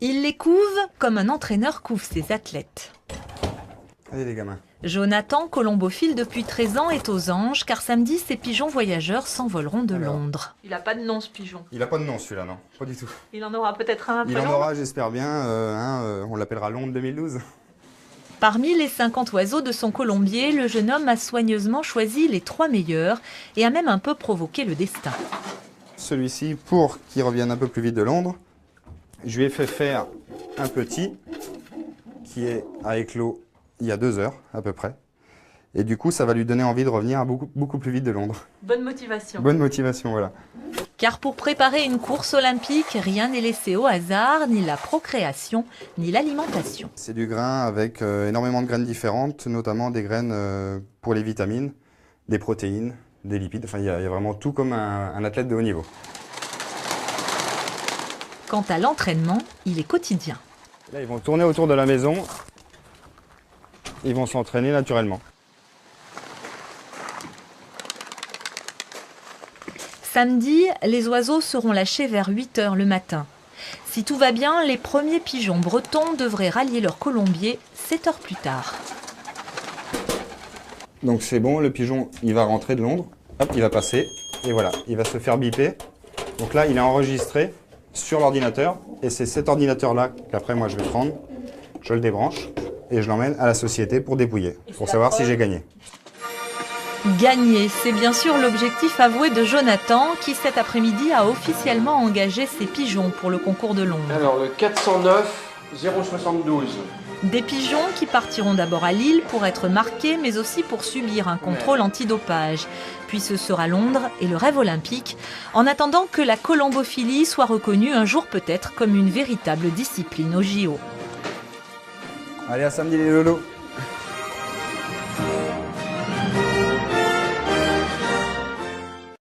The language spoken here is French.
Il les couve comme un entraîneur couve ses athlètes. Allez les gamins. Jonathan, colombophile depuis 13 ans, est aux anges car samedi, ces pigeons voyageurs s'envoleront de Londres. Il n'a pas de nom ce pigeon. Il n'a pas de nom celui-là, non, pas du tout. Il en aura peut-être un peu Il en long. aura, j'espère bien, on l'appellera Londres 2012. Parmi les 50 oiseaux de son colombier, le jeune homme a soigneusement choisi les 3 meilleurs et a même un peu provoqué le destin. Celui-ci, pour qu'il revienne un peu plus vite de Londres, je lui ai fait faire un petit qui a éclos il y a 2 heures à peu près. Et du coup, ça va lui donner envie de revenir beaucoup plus vite de Londres. Bonne motivation. Bonne motivation, voilà. Car pour préparer une course olympique, rien n'est laissé au hasard, ni la procréation, ni l'alimentation. C'est du grain avec énormément de graines différentes, notamment des graines pour les vitamines, des protéines, des lipides. Enfin, il y a vraiment tout comme un athlète de haut niveau. Quant à l'entraînement, il est quotidien. Là, ils vont tourner autour de la maison. Ils vont s'entraîner naturellement. Samedi, les oiseaux seront lâchés vers 8 h le matin. Si tout va bien, les premiers pigeons bretons devraient rallier leur colombier 7 heures plus tard. Donc c'est bon, le pigeon, il va rentrer de Londres. Hop, il va passer. Et voilà, il va se faire biper. Donc là, il est enregistré sur l'ordinateur. Et c'est cet ordinateur-là qu'après, moi, je vais prendre. Je le débranche et je l'emmène à la société pour dépouiller, pour savoir si j'ai gagné. Gagner, c'est bien sûr l'objectif avoué de Jonathan, qui cet après-midi a officiellement engagé ses pigeons pour le concours de Londres. Alors le 409 072. Des pigeons qui partiront d'abord à Lille pour être marqués, mais aussi pour subir un contrôle antidopage. Puis ce sera Londres et le rêve olympique, en attendant que la colombophilie soit reconnue un jour peut-être comme une véritable discipline au JO. Allez, à samedi les lolos.